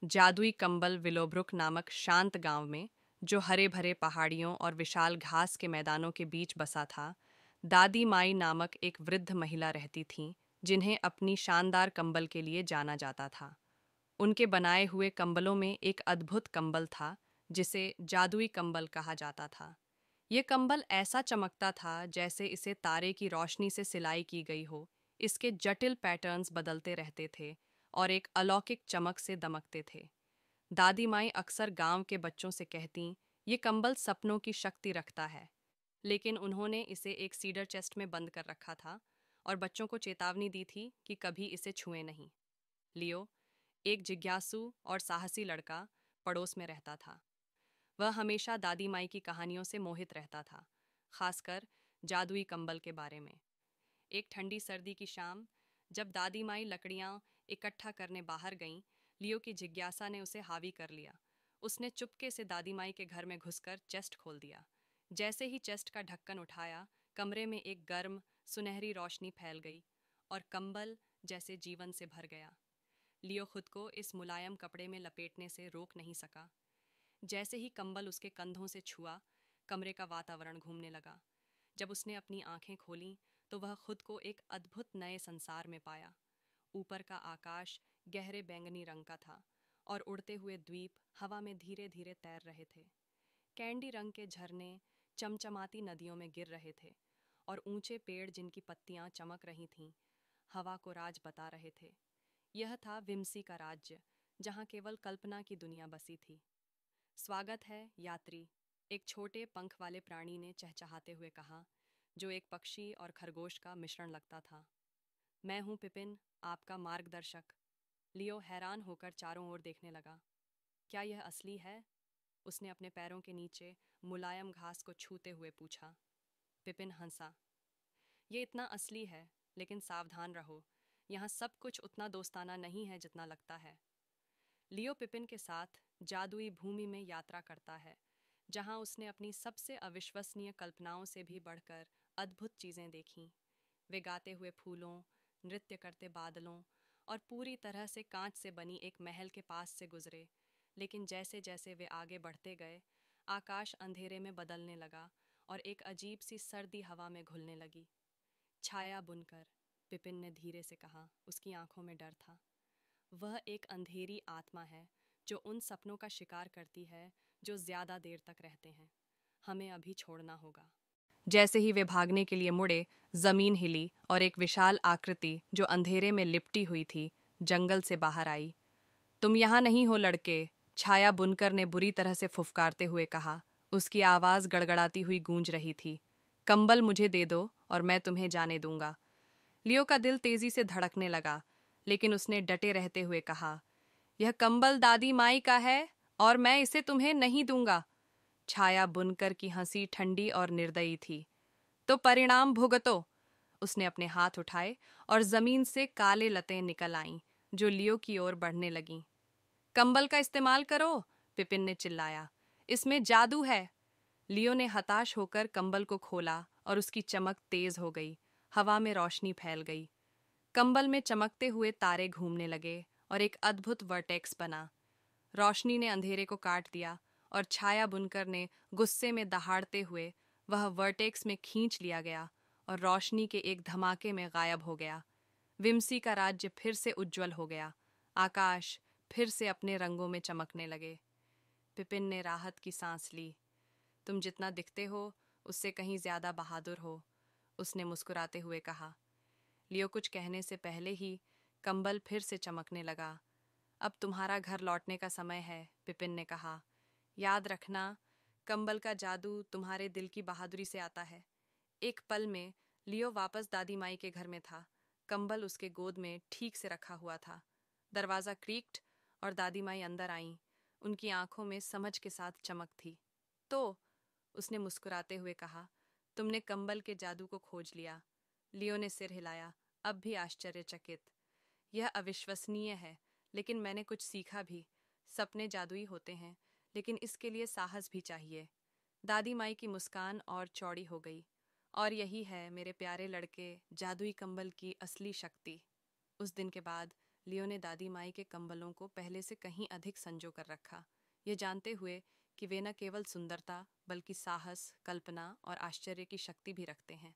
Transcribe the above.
जादुई कंबल विलोब्रुक नामक शांत गांव में, जो हरे भरे पहाड़ियों और विशाल घास के मैदानों के बीच बसा था, दादी माई नामक एक वृद्ध महिला रहती थीं, जिन्हें अपनी शानदार कंबल के लिए जाना जाता था। उनके बनाए हुए कंबलों में एक अद्भुत कंबल था, जिसे जादुई कंबल कहा जाता था। ये कंबल ऐसा चमकता था जैसे इसे तारे की रोशनी से सिलाई की गई हो। इसके जटिल पैटर्न्स बदलते रहते थे और एक अलौकिक चमक से दमकते थे। दादी माई अक्सर गांव के बच्चों से कहतीं, ये कंबल सपनों की शक्ति रखता है। लेकिन उन्होंने इसे एक सीडर चेस्ट में बंद कर रखा था और बच्चों को चेतावनी दी थी कि कभी इसे छुएं नहीं। लियो, एक जिज्ञासु और साहसी लड़का, पड़ोस में रहता था। वह हमेशा दादी माई की कहानियों से मोहित रहता था, खासकर जादुई कंबल के बारे में। एक ठंडी सर्दी की शाम, जब दादी माई लकड़ियां इकट्ठा करने बाहर गईं, लियो की जिज्ञासा ने उसे हावी कर लिया। उसने चुपके से दादी माई के घर में घुसकर चेस्ट खोल दिया। जैसे ही चेस्ट का ढक्कन उठाया, कमरे में एक गर्म, सुनहरी रोशनी फैल गई और कंबल जैसे जीवन से भर गया। लियो खुद को इस मुलायम कपड़े में लपेटने से रोक नहीं सका। जैसे ही कंबल उसके कंधों से छुआ, कमरे का वातावरण घूमने लगा। जब उसने अपनी आंखें खोलीं, तो वह खुद को एक अद्भुत नए संसार में पाया। ऊपर का आकाश गहरे बैंगनी रंग का था और उड़ते हुए द्वीप हवा में धीरे धीरे तैर रहे थे। कैंडी रंग के झरने चमचमाती नदियों में गिर रहे थे और ऊंचे पेड़ जिनकी पत्तियां चमक रही थीं, हवा को राज बता रहे थे। यह था विम्सी का राज्य, जहां केवल कल्पना की दुनिया बसी थी। स्वागत है, यात्री, एक छोटे पंख वाले प्राणी ने चहचहाते हुए कहा, जो एक पक्षी और खरगोश का मिश्रण लगता था। मैं हूं पिपिन, आपका मार्गदर्शक। लियो हैरान होकर चारों ओर देखने लगा। क्या यह असली है? उसने अपने पैरों के नीचे मुलायम घास को छूते हुए पूछा। पिपिन हंसा। ये इतना असली है, लेकिन सावधान रहो, यहाँ सब कुछ उतना दोस्ताना नहीं है जितना लगता है। लियो पिपिन के साथ जादुई भूमि में यात्रा करता है, जहां उसने अपनी सबसे अविश्वसनीय कल्पनाओं से भी बढ़कर अद्भुत चीज़ें देखीं। वे गाते हुए फूलों, नृत्य करते बादलों और पूरी तरह से कांच से बनी एक महल के पास से गुजरे। लेकिन जैसे जैसे वे आगे बढ़ते गए, आकाश अंधेरे में बदलने लगा और एक अजीब सी सर्दी हवा में घुलने लगी। छाया बुनकर, पिपिन ने धीरे से कहा, उसकी आंखों में डर था। वह एक अंधेरी आत्मा है जो उन सपनों का शिकार करती है जो ज्यादा देर तक रहते हैं। हमें अभी छोड़ना होगा। जैसे ही वे भागने के लिए मुड़े, जमीन हिली और एक विशाल आकृति जो अंधेरे में लिपटी हुई थी, जंगल से बाहर आई। तुम यहाँ नहीं हो लड़के, छाया बुनकर ने बुरी तरह से फुफकारते हुए कहा। उसकी आवाज गड़गड़ाती हुई गूंज रही थी। कंबल मुझे दे दो और मैं तुम्हें जाने दूंगा। लियो का दिल तेजी से धड़कने लगा, लेकिन उसने डटे रहते हुए कहा, यह कंबल दादी माई का है और मैं इसे तुम्हें नहीं दूंगा। छाया बुनकर की हंसी ठंडी और निर्दयी थी। तो परिणाम भुगतो। उसने अपने हाथ उठाए और जमीन से काले लतें निकल आईं, जो लियो की ओर बढ़ने लगीं। कंबल का इस्तेमाल करो, पिपिन ने चिल्लाया। इसमें जादू है। लियो ने हताश होकर कंबल को खोला और उसकी चमक तेज हो गई। हवा में रोशनी फैल गई। कंबल में चमकते हुए तारे घूमने लगे और एक अद्भुत वर्टेक्स बना। रोशनी ने अंधेरे को काट दिया और छाया बुनकर ने गुस्से में दहाड़ते हुए वह वर्टेक्स में खींच लिया गया और रोशनी के एक धमाके में गायब हो गया। विम्सी का राज्य फिर से उज्जवल हो गया। आकाश फिर से अपने रंगों में चमकने लगे। पिपिन ने राहत की सांस ली। तुम जितना दिखते हो, उससे कहीं ज्यादा बहादुर हो, उसने मुस्कुराते हुए कहा। लियो कुछ कहने से पहले ही कंबल फिर से चमकने लगा। अब तुम्हारा घर लौटने का समय है, पिपिन ने कहा। याद रखना, कंबल का जादू तुम्हारे दिल की बहादुरी से आता है। एक पल में लियो वापस दादी माई के घर में था। कंबल उसके गोद में ठीक से रखा हुआ था। दरवाजा क्रीक्ड और दादी माई अंदर आईं। उनकी आंखों में समझ के साथ चमक थी। तो उसने मुस्कुराते हुए कहा, तुमने कंबल के जादू को खोज लिया। लियो ने सिर हिलाया, अब भी आश्चर्यचकित। यह अविश्वसनीय है, लेकिन मैंने कुछ सीखा भी। सपने जादुई होते हैं, लेकिन इसके लिए साहस भी चाहिए। दादी माई की मुस्कान और चौड़ी हो गई। और यही है मेरे प्यारे लड़के, जादुई कंबल की असली शक्ति। उस दिन के बाद लियो ने दादी माई के कंबलों को पहले से कहीं अधिक संजो कर रखा, ये जानते हुए कि वे न केवल सुंदरता बल्कि साहस, कल्पना और आश्चर्य की शक्ति भी रखते हैं।